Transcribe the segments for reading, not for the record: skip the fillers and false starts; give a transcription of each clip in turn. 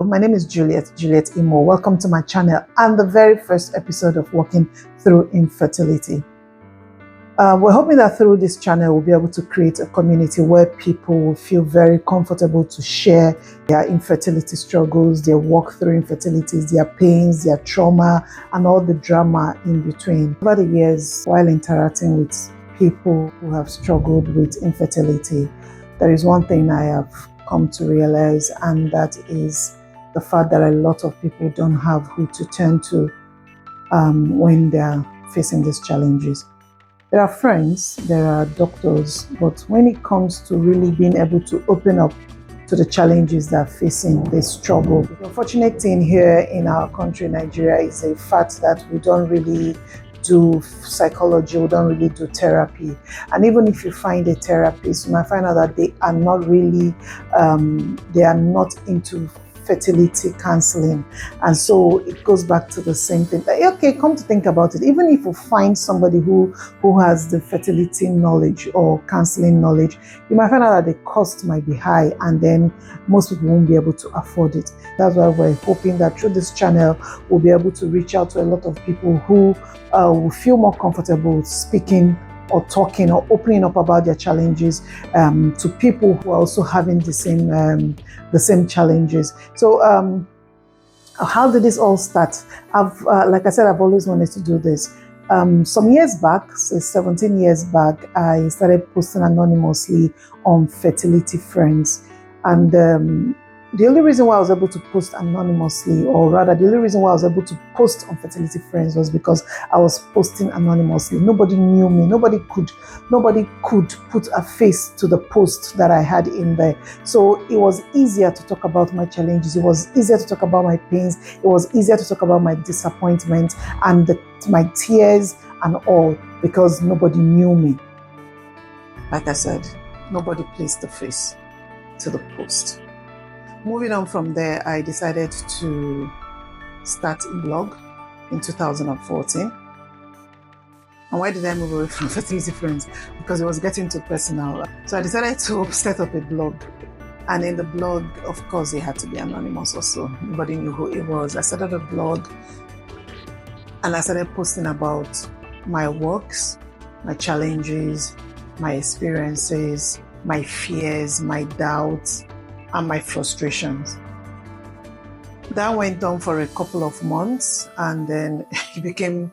My name is Juljuimo. Welcome to my channel and the very first episode of Walking Through Infertility. We're hoping that through this channel we'll be able to create a community where people will feel very comfortable to share their infertility struggles, their walk through infertilities, their pains, their trauma, and all the drama in between. Over the years, while interacting with people who have struggled with infertility, there is one thing I have come to realize, and that is the fact that a lot of people don't have who to turn to when they're facing these challenges. There are friends, there are doctors, but when it comes to really being able to open up to the challenges they're facing, they struggle. The unfortunate thing here in our country, Nigeria, is the fact that we don't really do psychology, we don't really do therapy. And even if you find a therapist, you might find out that they are not really, they are not into fertility counseling. And so it goes back to the same thing. Like, okay, come to think about it, even if you find somebody who has the fertility knowledge or counseling knowledge, you might find out that the cost might be high, and then most people won't be able to afford it. That's why we're hoping that through this channel we'll be able to reach out to a lot of people who will feel more comfortable speaking or talking or opening up about their challenges to people who are also having the same challenges. So how did this all start? Like I said, I've always wanted to do this. Some years back, so 17 years back, I started posting anonymously on Fertility Friends. And the only reason why I was able to post anonymously, or rather the only reason why I was able to post on Fertility Friends, was because I was posting anonymously. Nobody knew me. Nobody could put a face to the post that I had in there. So it was easier to talk about my challenges. It was easier to talk about my pains. It was easier to talk about my disappointment and my tears and all, because nobody knew me. Like I said, nobody placed the face to the post. Moving on from there, I decided to start a blog in 2014. And why did I move away from Fertility Friends? Because it was getting too personal. So I decided to set up a blog. And in the blog, of course, it had to be anonymous also. Nobody knew who it was. I started a blog and I started posting about my works, my challenges, my experiences, my fears, my doubts, and my frustrations. That went on for a couple of months, and then it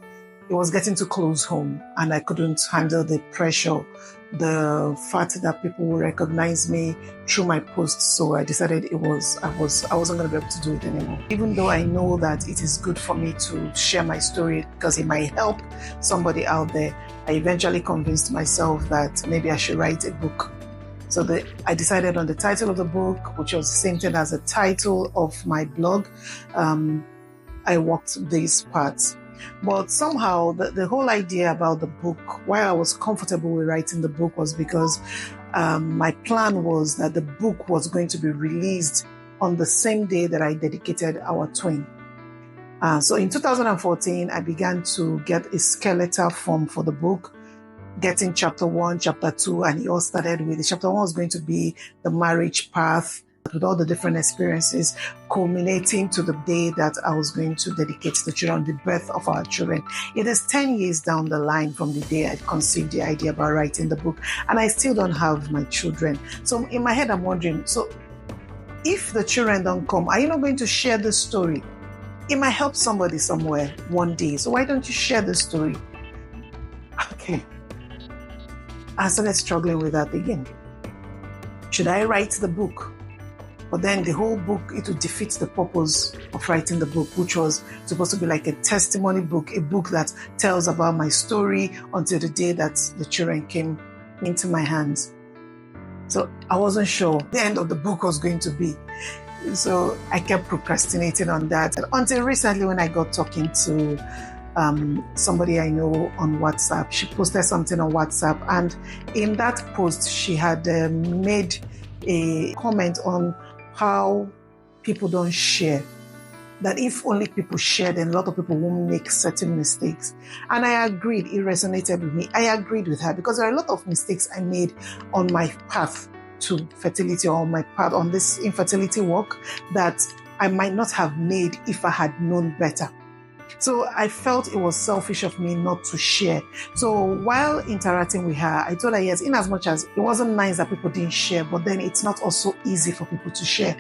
was getting too close home, and I couldn't handle the pressure, the fact that people will recognize me through my posts. So I decided I wasn't going to be able to do it anymore. Even though I know that it is good for me to share my story because it might help somebody out there, I eventually convinced myself that maybe I should write a book. So I decided on the title of the book, which was the same thing as the title of my blog. I worked these parts. But somehow the whole idea about the book, why I was comfortable with writing the book, was because my plan was that the book was going to be released on the same day that I dedicated our twin. So in 2014, I began to get a skeletal form for the book, getting chapter 1, chapter 2, and it all started with the chapter 1 was going to be the marriage path, with all the different experiences, culminating to the day that I was going to dedicate the children, the birth of our children. It is 10 years down the line from the day I conceived the idea about writing the book, and I still don't have my children. So in my head, I'm wondering, so if the children don't come, are you not going to share the story? It might help somebody somewhere one day, so why don't you share the story? Okay. I started struggling with that again. Should I write the book? But then the whole book, it would defeat the purpose of writing the book, which was supposed to be like a testimony book, a book that tells about my story until the day that the children came into my hands. So I wasn't sure the end of the book was going to be. So I kept procrastinating on that until recently, when I got talking to somebody I know on WhatsApp. She posted something on WhatsApp, and in that post she had made a comment on how people don't share, that if only people share, then a lot of people won't make certain mistakes. And I agreed. It resonated with me. I agreed with her, because there are a lot of mistakes I made on my path to fertility, or my path on this infertility work, that I might not have made if I had known better. So I felt it was selfish of me not to share. So while interacting with her, I told her, yes, in as much as it wasn't nice that people didn't share, but then it's not also easy for people to share.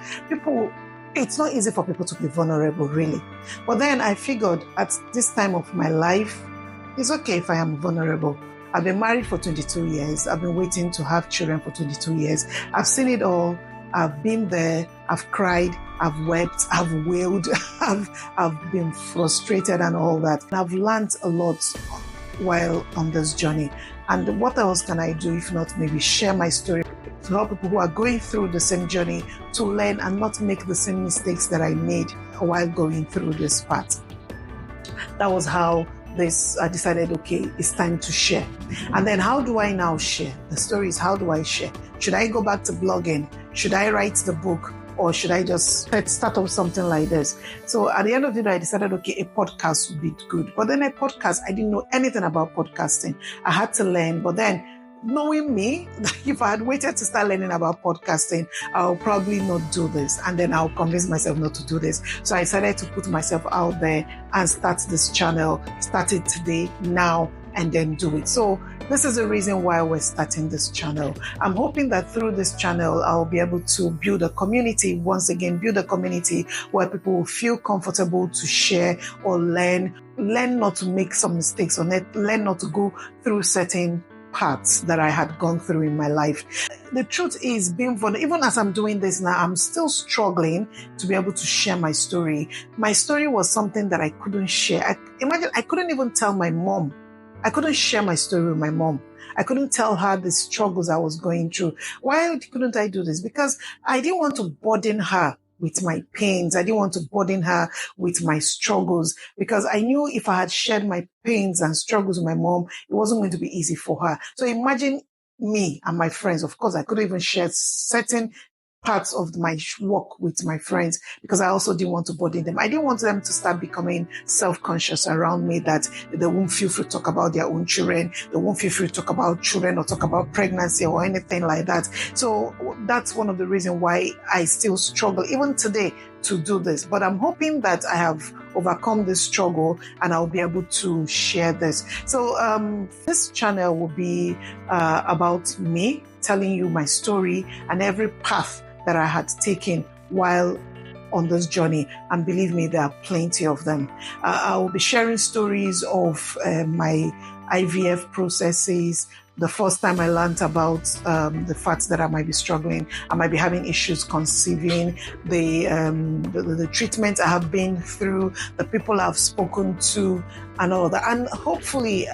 It's not easy for people to be vulnerable, really. But then I figured at this time of my life, it's okay if I am vulnerable. I've been married for 22 years. I've been waiting to have children for 22 years. I've seen it all. I've been there. I've cried. I've wept. I've wailed. I've been frustrated and all that. And I've learned a lot while on this journey. And what else can I do if not maybe share my story to help people who are going through the same journey to learn and not make the same mistakes that I made while going through this path. That was how I decided, okay, it's time to share. And then how do I now share? The story is, how do I share? Should I go back to blogging? Should I write the book? Or should I just start up something like this? So at the end of the day, I decided, okay, a podcast would be good. But then a podcast, I didn't know anything about podcasting. I had to learn. But then knowing me, if I had waited to start learning about podcasting, I'll probably not do this. And then I'll convince myself not to do this. So I decided to put myself out there and start this channel, start it today, now, and then do it. So this is the reason why we're starting this channel. I'm hoping that through this channel, I'll be able to build a community, once again, build a community where people will feel comfortable to share or learn not to make some mistakes, or learn not to go through certain parts that I had gone through in my life. The truth is, being vulnerable, even as I'm doing this now, I'm still struggling to be able to share my story. My story was something that I couldn't share. Imagine, I couldn't even tell my mom. I couldn't share my story with my mom. I couldn't tell her the struggles I was going through. Why couldn't I do this? Because I didn't want to burden her with my pains. I didn't want to burden her with my struggles, because I knew if I had shared my pains and struggles with my mom, it wasn't going to be easy for her. So imagine me and my friends. Of course, I couldn't even share certain parts of my work with my friends, because I also didn't want to burden them. I didn't want them to start becoming self-conscious around me, that they won't feel free to talk about their own children. They won't feel free to talk about children or talk about pregnancy or anything like that. So that's one of the reasons why I still struggle even today to do this. But I'm hoping that I have overcome this struggle and I'll be able to share this. So this channel will be about me, telling you my story and every path that I had taken while on this journey. And believe me, there are plenty of them. I will be sharing stories of my IVF processes, the first time I learned about the fact that I might be struggling, I might be having issues conceiving, the treatment I have been through, the people I've spoken to, and all that. And hopefully,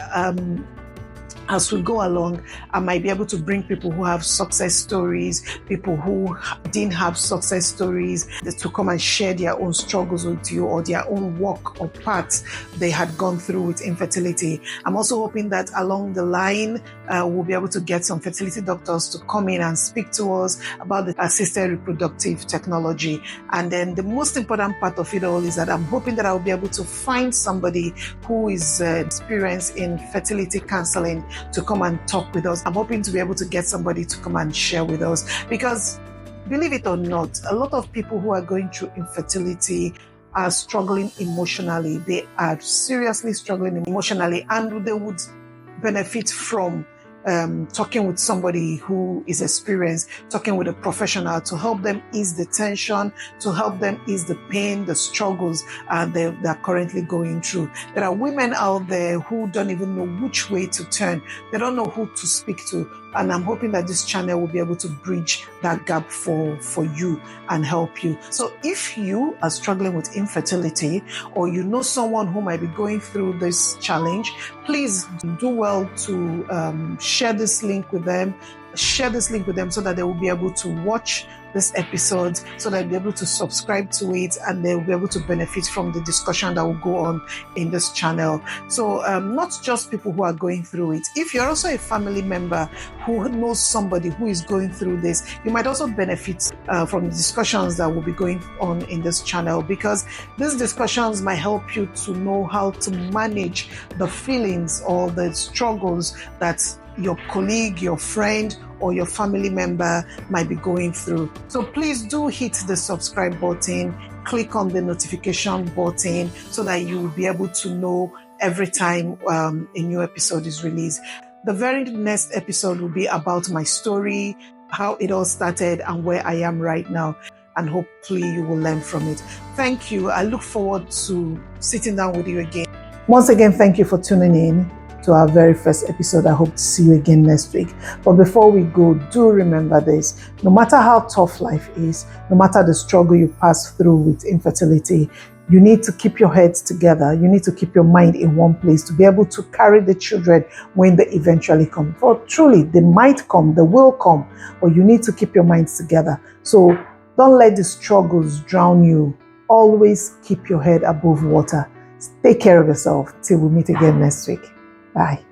as we go along, I might be able to bring people who have success stories, people who didn't have success stories, to come and share their own struggles with you, or their own work or paths they had gone through with infertility. I'm also hoping that along the line, we'll be able to get some fertility doctors to come in and speak to us about the assisted reproductive technology. And then the most important part of it all is that I'm hoping that I'll be able to find somebody who is experienced in fertility counseling to come and talk with us. I'm hoping to be able to get somebody to come and share with us, because believe it or not, a lot of people who are going through infertility are struggling emotionally. They are seriously struggling emotionally, and they would benefit from talking with somebody who is experienced, talking with a professional to help them ease the tension, to help them ease the pain, the struggles they're currently going through. There are women out there who don't even know which way to turn. They don't know who to speak to. And I'm hoping that this channel will be able to bridge that gap for you and help you. So if you are struggling with infertility, or you know someone who might be going through this challenge, please do well to share this link with them. Share this link with them so that they will be able to watch this episode, so that they'll be able to subscribe to it, and they'll be able to benefit from the discussion that will go on in this channel. So not just people who are going through it. If you're also a family member who knows somebody who is going through this, you might also benefit from the discussions that will be going on in this channel, because these discussions might help you to know how to manage the feelings or the struggles that your colleague, your friend, or your family member might be going through. So please do hit the subscribe button, click on the notification button so that you will be able to know every time a new episode is released. The very next episode will be about my story, how it all started and where I am right now. And hopefully you will learn from it. Thank you. I look forward to sitting down with you again. Once again, thank you for tuning in to our very first episode. I hope to see you again next week. But before we go, do remember this. No matter how tough life is, no matter the struggle you pass through with infertility, you need to keep your heads together. You need to keep your mind in one place to be able to carry the children when they eventually come. For truly, they might come, they will come, but you need to keep your minds together. So don't let the struggles drown you. Always keep your head above water. Take care of yourself till we meet again next week. Bye.